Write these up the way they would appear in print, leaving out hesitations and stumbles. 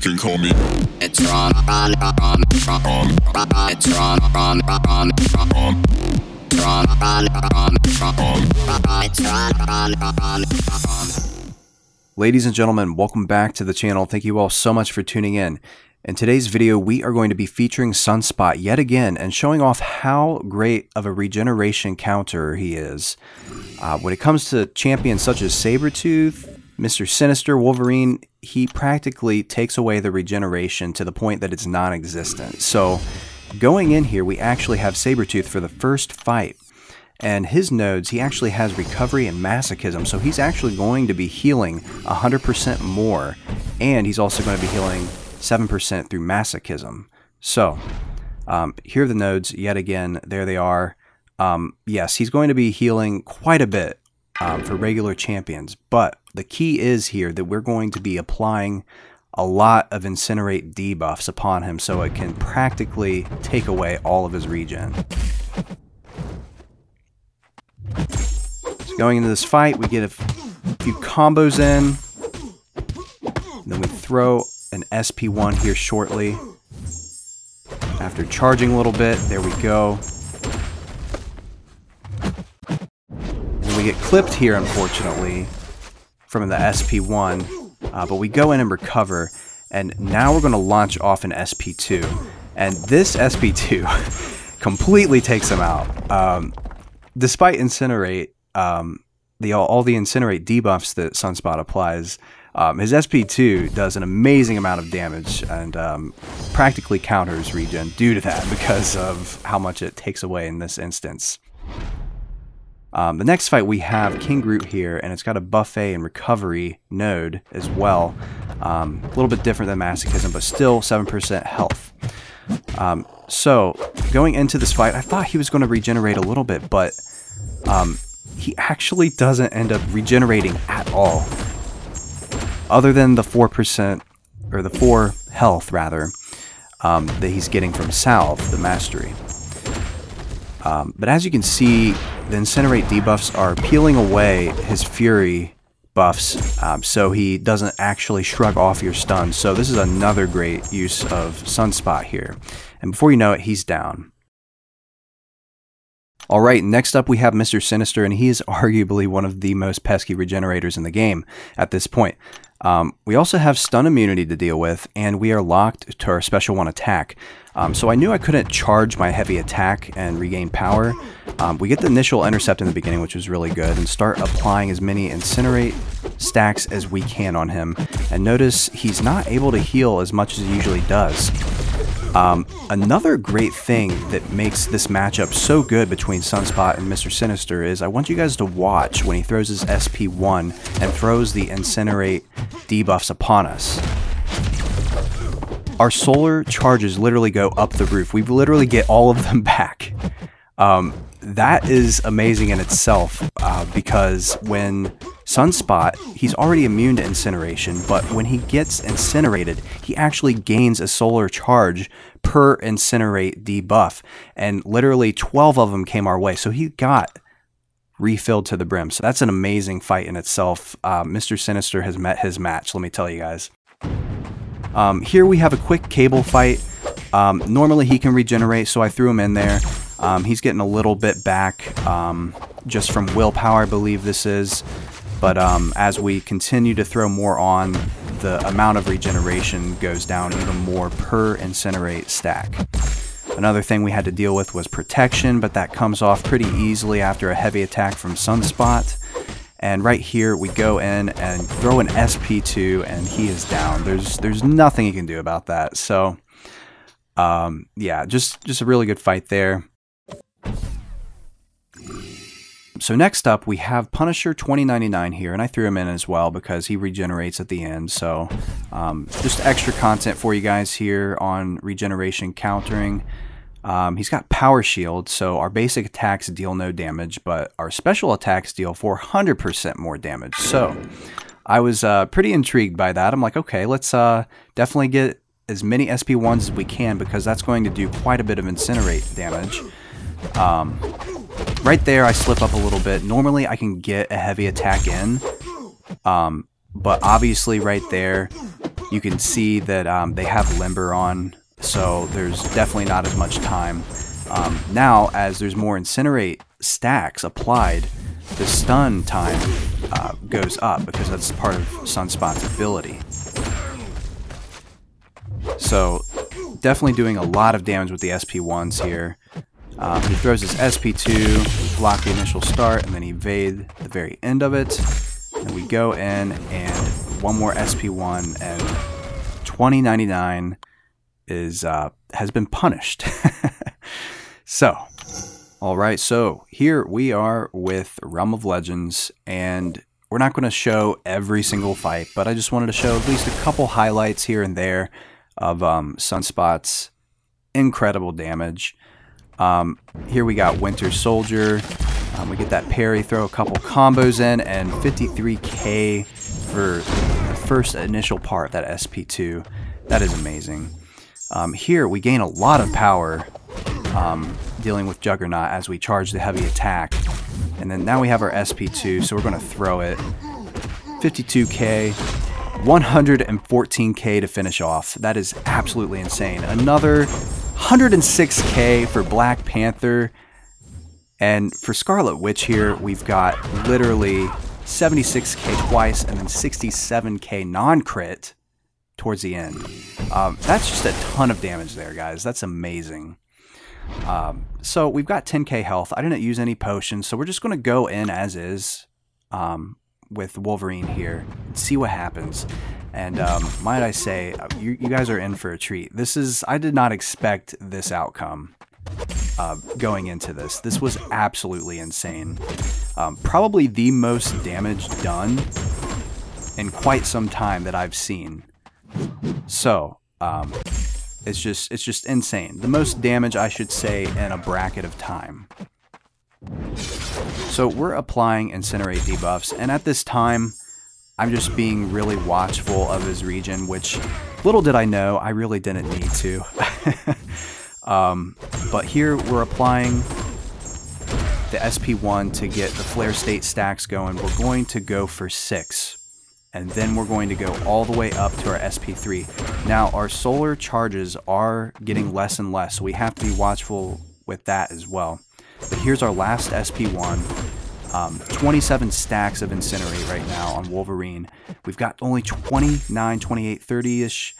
can call me. It's Ron. It's Ron. Ladies and gentlemen, welcome back to the channel. Thank you all so much for tuning in. In today's video, we are going to be featuring Sunspot yet again and showing off how great of a regeneration counter he is. When it comes to champions such as Sabretooth, Mr. Sinister, Wolverine, he practically takes away the regeneration to the point that it's non-existent. So going in here, we actually have Sabretooth for the first fight. And his nodes, he actually has recovery and masochism, so he's actually going to be healing 100% more, and he's also going to be healing 7% through masochism. So, here are the nodes yet again. There they are. Yes, he's going to be healing quite a bit for regular champions, but the key is here that we're going to be applying a lot of incinerate debuffs upon him, so it can practically take away all of his regen. So going into this fight, we get a few combos in, and then we throw an SP1 here shortly. After charging a little bit, there we go. And we get clipped here, unfortunately, from the SP1, but we go in and recover, and now we're going to launch off an SP2, and this SP2 completely takes him out. Despite incinerate, all the incinerate debuffs that Sunspot applies, his SP2 does an amazing amount of damage and practically counters regen due to that because of how much it takes away in this instance. The next fight we have King Groot here, and it's got a buffet and recovery node as well. A little bit different than masochism, but still 7% health. So going into this fight, I thought he was going to regenerate a little bit, but he actually doesn't end up regenerating at all. Other than the 4%, or the 4 health rather, that he's getting from Salve, the mastery. But as you can see, the incinerate debuffs are peeling away his fury buffs, so he doesn't actually shrug off your stun. So this is another great use of Sunspot here. And before you know it, he's down. Alright, next up we have Mr. Sinister, and he is arguably one of the most pesky regenerators in the game at this point. We also have stun immunity to deal with, and we are locked to our special 1 attack. So I knew I couldn't charge my heavy attack and regain power. We get the initial intercept in the beginning, which was really good, and start applying as many incinerate stacks as we can on him. And notice he's not able to heal as much as he usually does. Another great thing that makes this matchup so good between Sunspot and Mr. Sinister is I want you guys to watch when he throws his SP1 and throws the incinerate debuffs upon us. Our solar charges literally go up the roof. We literally get all of them back. That is amazing in itself because when Sunspot, he's already immune to incineration, but when he gets incinerated, he actually gains a solar charge per incinerate debuff, and literally 12 of them came our way, so he got refilled to the brim. So that's an amazing fight in itself. Mr. Sinister has met his match, let me tell you guys. Here we have a quick cable fight. Normally he can regenerate, so I threw him in there. He's getting a little bit back just from willpower, I believe this is. But as we continue to throw more on, the amount of regeneration goes down even more per incinerate stack. Another thing we had to deal with was protection, but that comes off pretty easily after a heavy attack from Sunspot. And right here we go in and throw an SP2, and he is down. There's nothing you can do about that. So yeah, just a really good fight there. So next up we have Punisher 2099 here, and I threw him in as well because he regenerates at the end. So just extra content for you guys here on regeneration countering. He's got power shield, so our basic attacks deal no damage, but our special attacks deal 400% more damage. So I was pretty intrigued by that. I'm like, okay, let's definitely get as many SP1s as we can because that's going to do quite a bit of incinerate damage. Right there, I slip up a little bit. Normally, I can get a heavy attack in, but obviously right there, You can see that they have Limber on, so there's definitely not as much time. Now, as there's more Incinerate stacks applied, the stun time goes up because that's part of Sunspot's ability. So, definitely doing a lot of damage with the SP1s here. He throws his SP2, block the initial start, and then evade the very end of it. And we go in, and one more SP1, and 2099 is has been punished. So, alright, so here we are with Realm of Legends, and we're not going to show every single fight, but I just wanted to show at least a couple highlights here and there of Sunspot's incredible damage. Here we got Winter Soldier. We get that parry, throw a couple combos in, and 53k for the first initial part, that SP2. That is amazing. Here we gain a lot of power dealing with Juggernaut as we charge the heavy attack. And then now we have our SP2, so we're going to throw it. 52k, 114k to finish off. That is absolutely insane. Another 106k for Black Panther. And for Scarlet Witch here, we've got literally 76k twice and then 67k non-crit towards the end. That's just a ton of damage there, guys. That's amazing. So we've got 10k health. I didn't use any potions, so we're just going to go in as is with Wolverine here and see what happens. And might I say, you guys are in for a treat. I did not expect this outcome going into this. This was absolutely insane. Probably the most damage done in quite some time that I've seen. So, it's just insane. The most damage, I should say, in a bracket of time. So we're applying Incinerate debuffs, and at this time, I'm just being really watchful of his regen, which, little did I know, I really didn't need to. But here we're applying the SP1 to get the Flare State stacks going. We're going to go for 6. And then we're going to go all the way up to our SP3. Now, our solar charges are getting less and less, so we have to be watchful with that as well. But here's our last SP1. 27 stacks of Incinerate right now on Wolverine. We've got only 29, 28, 30-ish,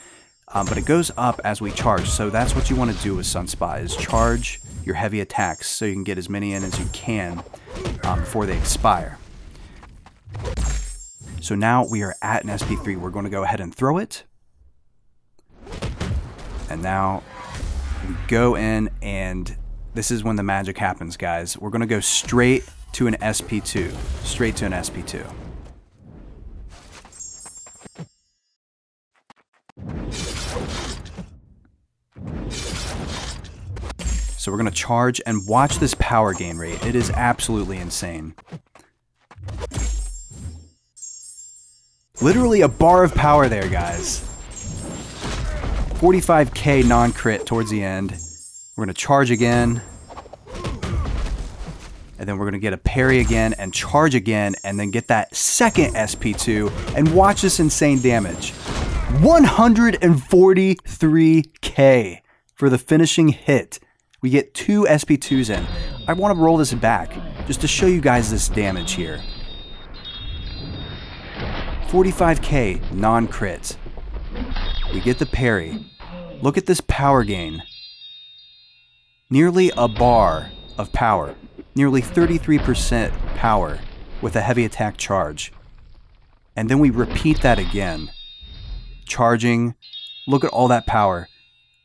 but it goes up as we charge. So that's what you want to do with Sunspot, is charge your heavy attacks so you can get as many in as you can before they expire. So now we are at an SP3. We're going to go ahead and throw it. And now we go in, and this is when the magic happens, guys. We're going to go straight to an SP2. Straight to an SP2. So we're going to charge and watch this power gain rate. It is absolutely insane. Literally a bar of power there, guys. 45k non-crit towards the end. We're going to charge again. And then we're going to get a parry again and charge again and then get that second SP2 and watch this insane damage. 143k for the finishing hit. We get 2 SP2s in. I want to roll this back just to show you guys this damage here. 45k non-crit. We get the parry. Look at this power gain. Nearly a bar of power. Nearly 33% power with a heavy attack charge. And then we repeat that again. Charging. Look at all that power.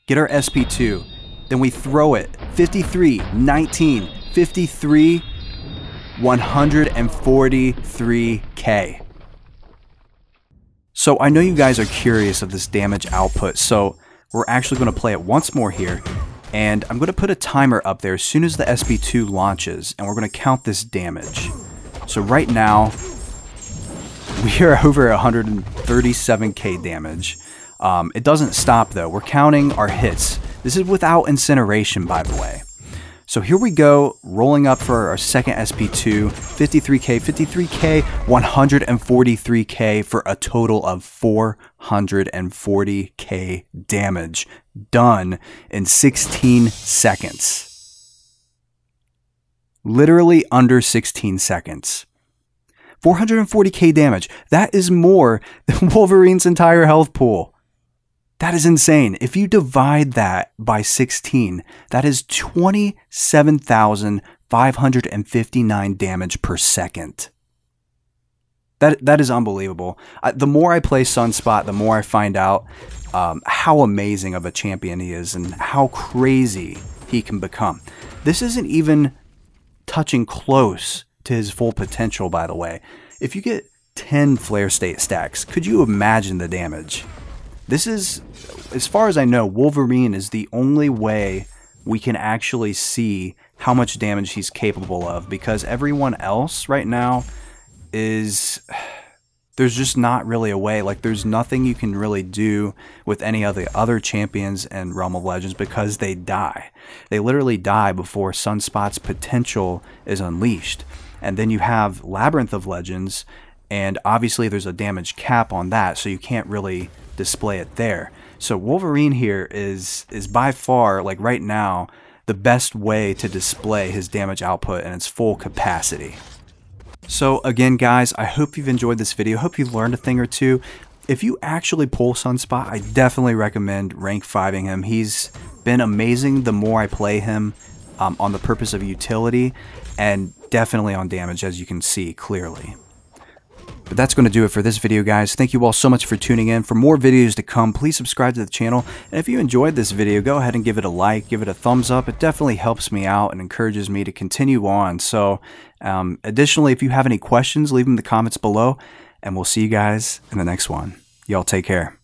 Get our SP2. Then we throw it. 53, 19, 53, 143k. So I know you guys are curious of this damage output, so we're actually going to play it once more here. And I'm going to put a timer up there as soon as the SP2 launches, and we're going to count this damage. So right now, we are over 137k damage. It doesn't stop though. We're counting our hits. This is without incineration, by the way. So here we go, rolling up for our second SP2, 53k, 53k, 143k for a total of 440k damage done in 16 seconds. Literally under 16 seconds. 440k damage. That is more than Wolverine's entire health pool. That is insane. If you divide that by 16, that is 27,559 damage per second. That is unbelievable. The more I play Sunspot, the more I find out how amazing of a champion he is and how crazy he can become. This isn't even touching close to his full potential, by the way. If you get 10 flare state stacks, could you imagine the damage? This is, as far as I know, Wolverine is the only way we can actually see how much damage he's capable of, because everyone else right now is, there's just not really a way. Like, there's nothing you can really do with any of the other champions in Realm of Legends because they die. They literally die before Sunspot's potential is unleashed. And then you have Labyrinth of Legends, and obviously there's a damage cap on that, so you can't really display it there. So Wolverine here is by far, like right now, the best way to display his damage output in its full capacity. So again, guys, I hope you've enjoyed this video. I hope you learned a thing or two. If you actually pull Sunspot, I definitely recommend rank 5ing him. He's been amazing the more I play him on the purpose of utility, and definitely on damage, as you can see clearly. But that's going to do it for this video, guys. Thank you all so much for tuning in. For more videos to come, please subscribe to the channel. And if you enjoyed this video, go ahead and give it a like, give it a thumbs up. It definitely helps me out and encourages me to continue on. So additionally, if you have any questions, leave them in the comments below. And we'll see you guys in the next one. Y'all take care.